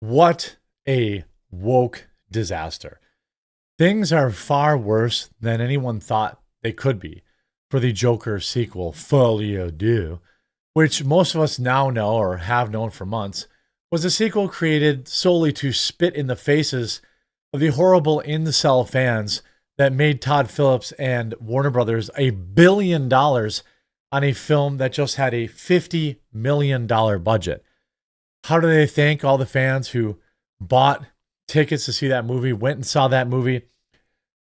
What a woke disaster. Things are far worse than anyone thought they could be for the Joker sequel, Folie, Deux, which most of us now know or have known for months, was a sequel created solely to spit in the faces of the horrible incel fans that made Todd Phillips and Warner Brothers $1 billion on a film that just had a $50 million budget. How do they thank all the fans who bought tickets to see that movie, went and saw that movie,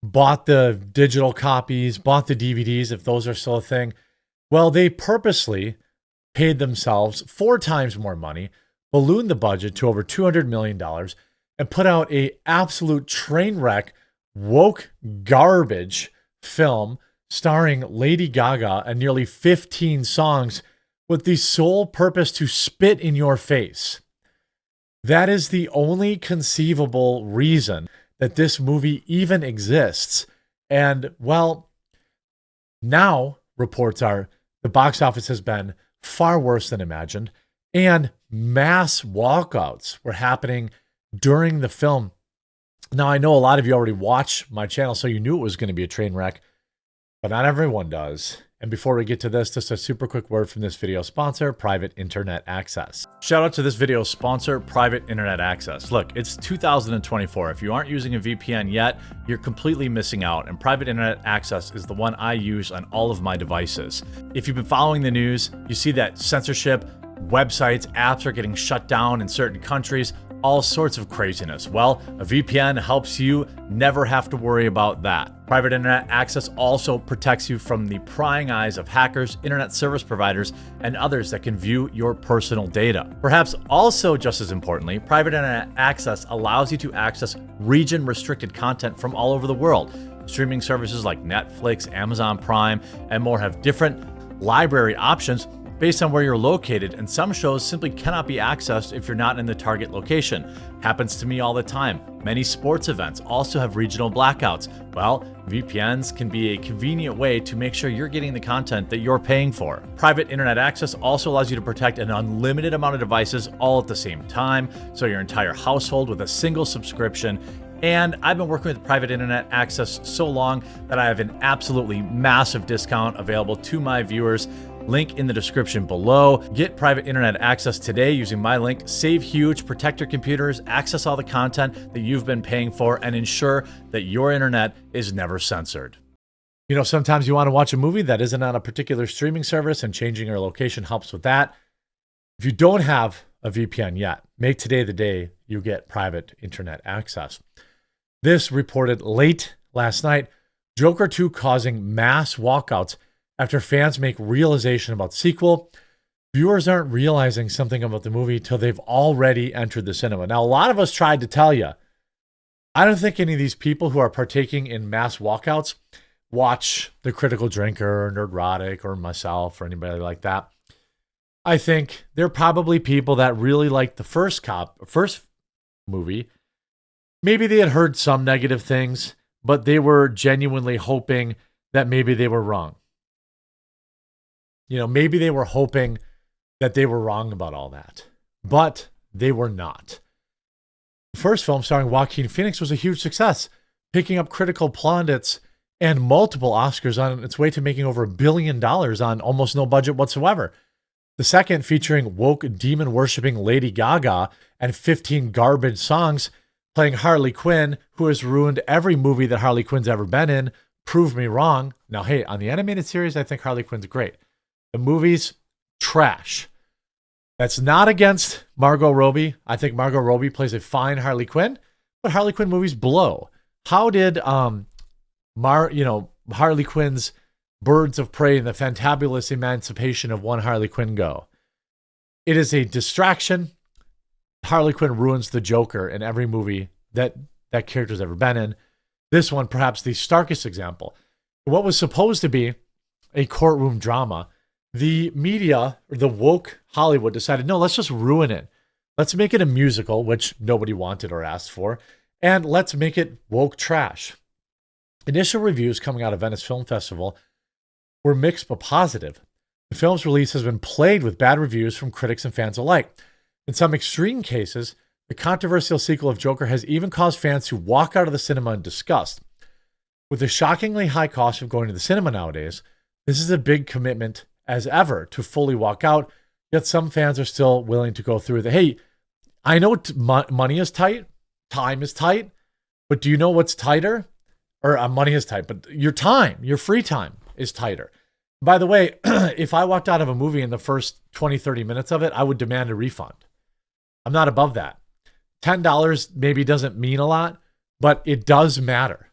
bought the digital copies, bought the DVDs, if those are still a thing? Well, they purposely paid themselves 4 times more money, ballooned the budget to over $200 million, and put out a absolute train wreck, woke garbage film starring Lady Gaga and nearly 15 songs with the sole purpose to spit in your face. That is the only conceivable reason that this movie even exists. And, well, now reports are the box office has been far worse than imagined, and mass walkouts were happening during the film. Now, I know a lot of you already watch my channel, so you knew it was going to be a train wreck, but not everyone does. And before we get to this, just a super quick word from this video sponsor, Private Internet Access. Shout out to this video sponsor, Private Internet Access. Look, it's 2024. If you aren't using a VPN yet, you're completely missing out. And Private Internet Access is the one I use on all of my devices. If you've been following the news, you see that censorship, websites, apps are getting shut down in certain countries, all sorts of craziness. Well, a VPN helps you never have to worry about that. Private Internet Access also protects you from the prying eyes of hackers, internet service providers, and others that can view your personal data. Perhaps also just as importantly, Private Internet Access allows you to access region-restricted content from all over the world. Streaming services like Netflix, Amazon Prime, and more have different library options based on where you're located, and some shows simply cannot be accessed if you're not in the target location. Happens to me all the time. Many sports events also have regional blackouts. Well, VPNs can be a convenient way to make sure you're getting the content that you're paying for. Private Internet Access also allows you to protect an unlimited amount of devices all at the same time, so your entire household with a single subscription. And I've been working with Private Internet Access so long that I have an absolutely massive discount available to my viewers. Link in the description below. Get Private Internet Access today using my link. Save huge, protect your computers, access all the content that you've been paying for, and ensure that your internet is never censored. You know, sometimes you want to watch a movie that isn't on a particular streaming service, and changing your location helps with that. If you don't have a VPN yet, make today the day you get Private Internet Access. This reported late last night, Joker 2 causing mass walkouts after fans make realization about sequel. Viewers aren't realizing something about the movie till they've already entered the cinema. Now, a lot of us tried to tell you. I don't think any of these people who are partaking in mass walkouts watch The Critical Drinker or Nerdrotic or myself or anybody like that. I think they're probably people that really liked the first movie. Maybe they had heard some negative things, but they were genuinely hoping that maybe they were wrong. You know, maybe they were hoping that they were wrong about all that, but they were not. The first film starring Joaquin Phoenix was a huge success, picking up critical plaudits and multiple Oscars on its way to making over $1 billion on almost no budget whatsoever. The second, featuring woke demon-worshipping Lady Gaga and 15 garbage songs, playing Harley Quinn, who has ruined every movie that Harley Quinn's ever been in, proved me wrong. Now, hey, on the animated series, I think Harley Quinn's great. The movie's trash. That's not against Margot Robbie. I think Margot Robbie plays a fine Harley Quinn, but Harley Quinn movies blow. How did Harley Quinn's Birds of Prey and the Fantabulous Emancipation of One Harley Quinn go? It is a distraction. Harley Quinn ruins the Joker in every movie that character's ever been in. This one, perhaps the starkest example. What was supposed to be a courtroom drama, the media, or the woke Hollywood, decided, no, let's just ruin it. Let's make it a musical, which nobody wanted or asked for, and let's make it woke trash. Initial reviews coming out of Venice Film Festival were mixed but positive. The film's release has been plagued with bad reviews from critics and fans alike. In some extreme cases, The controversial sequel of Joker has even caused fans to walk out of the cinema in disgust. With the shockingly high cost of going to the cinema nowadays, this is a big commitment as ever to fully walk out, yet some fans are still willing to go through the, hey, I know money is tight, time is tight, but do you know what's tighter? Or money is tight, but your time, your free time is tighter. By the way, if I walked out of a movie in the first 20, 30 minutes of it, I would demand a refund. I'm not above that. $10 maybe doesn't mean a lot, but it does matter.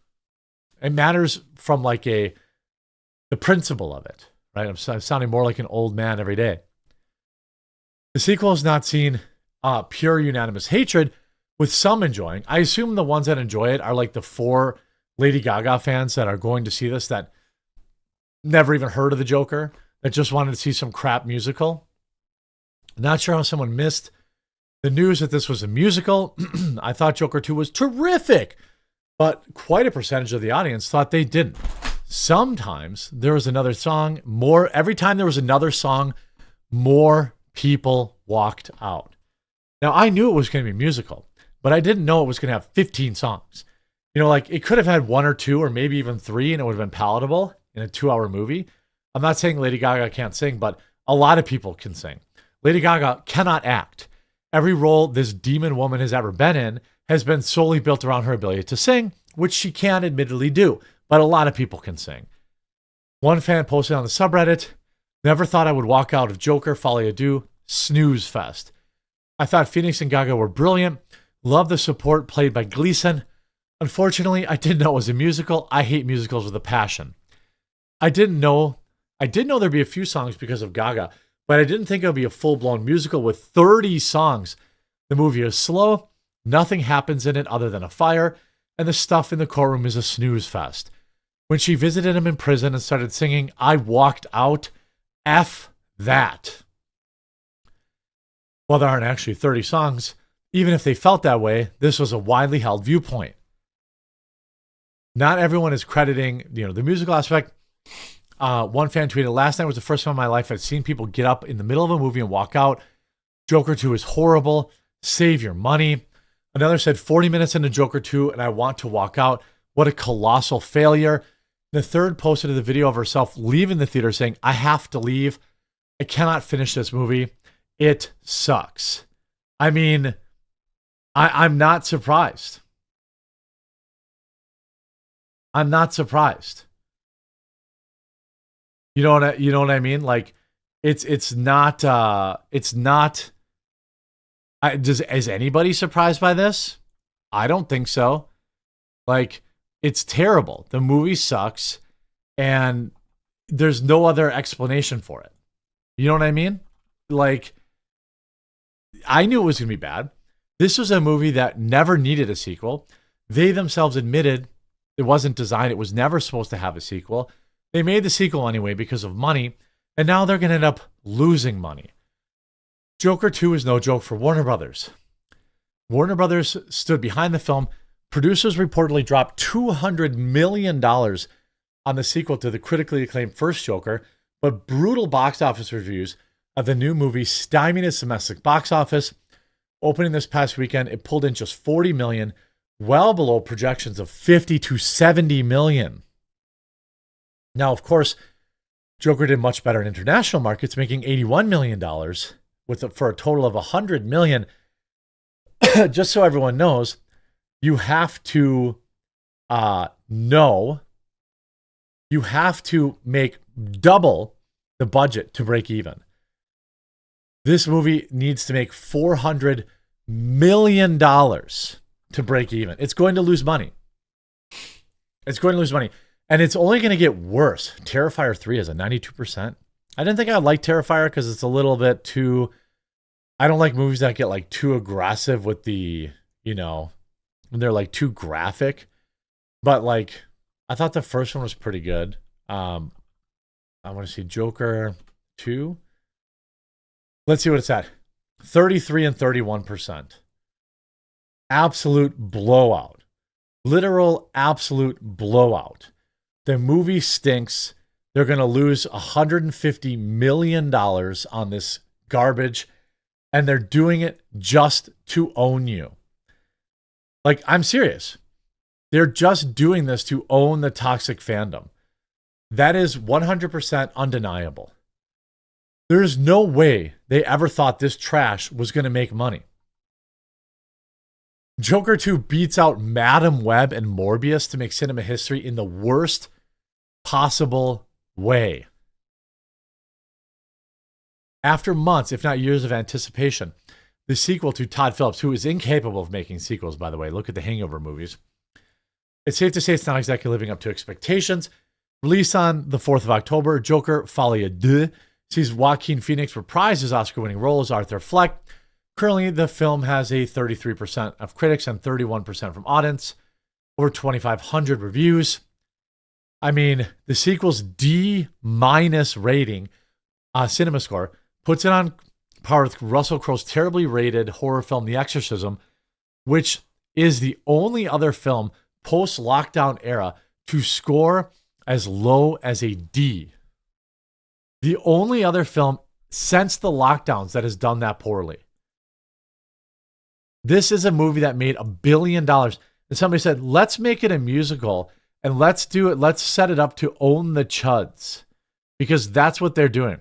It matters from like the principle of it, right? I'm sounding more like an old man every day. The sequel has not seen pure unanimous hatred, with some enjoying. I assume the ones that enjoy it are like the 4 Lady Gaga fans that are going to see this that never even heard of the Joker, that just wanted to see some crap musical. Not sure how someone missed the news that this was a musical. I thought Joker 2 was terrific, but quite a percentage of the audience thought they didn't. Sometimes there was another song, every time there was another song, more people walked out. Now, I knew it was going to be musical, but I didn't know it was going to have 15 songs. You know, like it could have had 1 or 2 or maybe even 3 and it would have been palatable in a 2-hour movie. I'm not saying Lady Gaga can't sing, but a lot of people can sing. Lady Gaga cannot act. Every role this demon woman has ever been in has been solely built around her ability to sing, which she can admittedly do, but a lot of people can sing. One fan posted on the subreddit, never thought I would walk out of Joker, Folie, Deux, snooze fest. I thought Phoenix and Gaga were brilliant. Love the support played by Gleason. Unfortunately, I didn't know it was a musical. I hate musicals with a passion. I did know there'd be a few songs because of Gaga, but I didn't think it would be a full-blown musical with 30 songs. The movie is slow. Nothing happens in it other than a fire, and the stuff in the courtroom is a snooze fest. When she visited him in prison and started singing, I walked out. F that. While there aren't actually 30 songs, even if they felt that way, this was a widely held viewpoint. Not everyone is crediting, the musical aspect. One fan tweeted, last night was the first time in my life I've seen people get up in the middle of a movie and walk out. Joker 2 is horrible. Save your money. Another said 40 minutes into Joker 2 and I want to walk out. What a colossal failure. The third posted the video of herself leaving the theater saying, I have to leave. I cannot finish this movie. It sucks. I mean, I'm not surprised. I'm not surprised. You know what I mean? Like, is anybody surprised by this? I don't think so. Like, it's terrible. The movie sucks, and there's no other explanation for it. You know what I mean? Like, I knew it was going to be bad. This was a movie that never needed a sequel. They themselves admitted it wasn't designed. It was never supposed to have a sequel. They made the sequel anyway because of money, and now they're going to end up losing money. Joker 2 is no joke for Warner Brothers. Warner Brothers stood behind the film. Producers reportedly dropped $200 million on the sequel to the critically acclaimed first Joker, but brutal box office reviews of the new movie stymied its domestic box office. Opening this past weekend, it pulled in just $40 million, well below projections of $50 to $70 million. Now, of course, Joker did much better in international markets, making $81 million for a total of $100 million. Just so everyone knows, you have to you have to make double the budget to break even. This movie needs to make $400 million to break even. It's going to lose money. And it's only going to get worse. Terrifier 3 is a 92%. I didn't think I would like Terrifier because it's a little bit too... I don't like movies that get like too aggressive with the, when they're like too graphic. But like, I thought the first one was pretty good. I want to see Joker 2. Let's see what it's at. 33 and 31%. Absolute blowout. Literal absolute blowout. The movie stinks. They're going to lose $150 million on this garbage. And they're doing it just to own you. Like, I'm serious. They're just doing this to own the toxic fandom. That is 100% undeniable. There's no way they ever thought this trash was going to make money. Joker 2 beats out Madam Web and Morbius to make cinema history in the worst possible way. After months, if not years of anticipation, the sequel to Todd Phillips, who is incapable of making sequels, by the way, look at the Hangover movies. It's safe to say it's not exactly living up to expectations. Released on the 4th of October, Joker Folie, Deux sees Joaquin Phoenix reprise his Oscar-winning role as Arthur Fleck. Currently, the film has a 33% of critics and 31% from audience, over 2,500 reviews. I mean, the sequel's D- rating, cinema score, puts it on par with Russell Crowe's terribly rated horror film The Exorcism, which is the only other film post-lockdown era to score as low as a D. The only other film since the lockdowns that has done that poorly. This is a movie that made $1 billion. And somebody said, let's make it a musical and let's do it. Let's set it up to own the chuds, because that's what they're doing.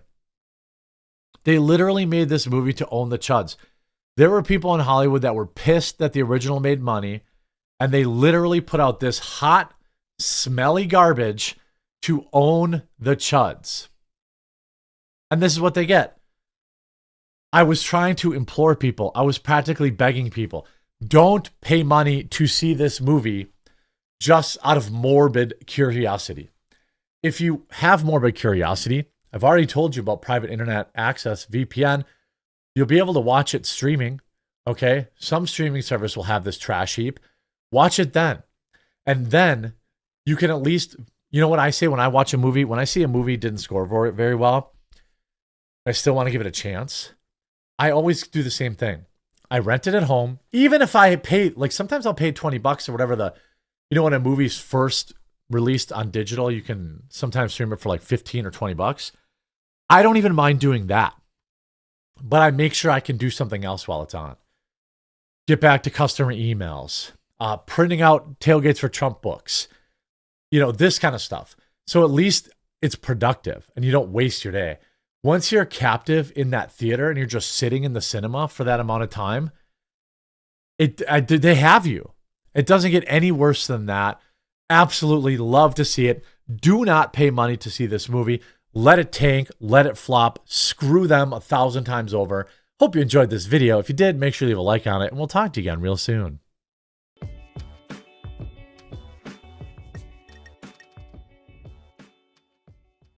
They literally made this movie to own the chuds. There were people in Hollywood that were pissed that the original made money, and they literally put out this hot, smelly garbage to own the chuds. And this is what they get. I was trying to implore people. I was practically begging people, don't pay money to see this movie just out of morbid curiosity. If you have morbid curiosity, I've already told you about private internet access, VPN. You'll be able to watch it streaming, okay? Some streaming service will have this trash heap. Watch it then. And then you can at least, you know what I say when I watch a movie? When I see a movie didn't score very well, I still want to give it a chance. I always do the same thing. I rent it at home. Even if I pay, like sometimes I'll pay $20 or whatever when a movie's first released on digital, you can sometimes stream it for like 15 or $20. I don't even mind doing that. But I make sure I can do something else while it's on. Get back to customer emails, printing out tailgates for Trump books, this kind of stuff. So at least it's productive and you don't waste your day. Once you're captive in that theater and you're just sitting in the cinema for that amount of time, they have you. It doesn't get any worse than that. Absolutely love to see it. Do not pay money to see this movie. Let it tank, let it flop, screw them 1,000 times over. Hope you enjoyed this video. If you did, make sure you leave a like on it, and we'll talk to you again real soon.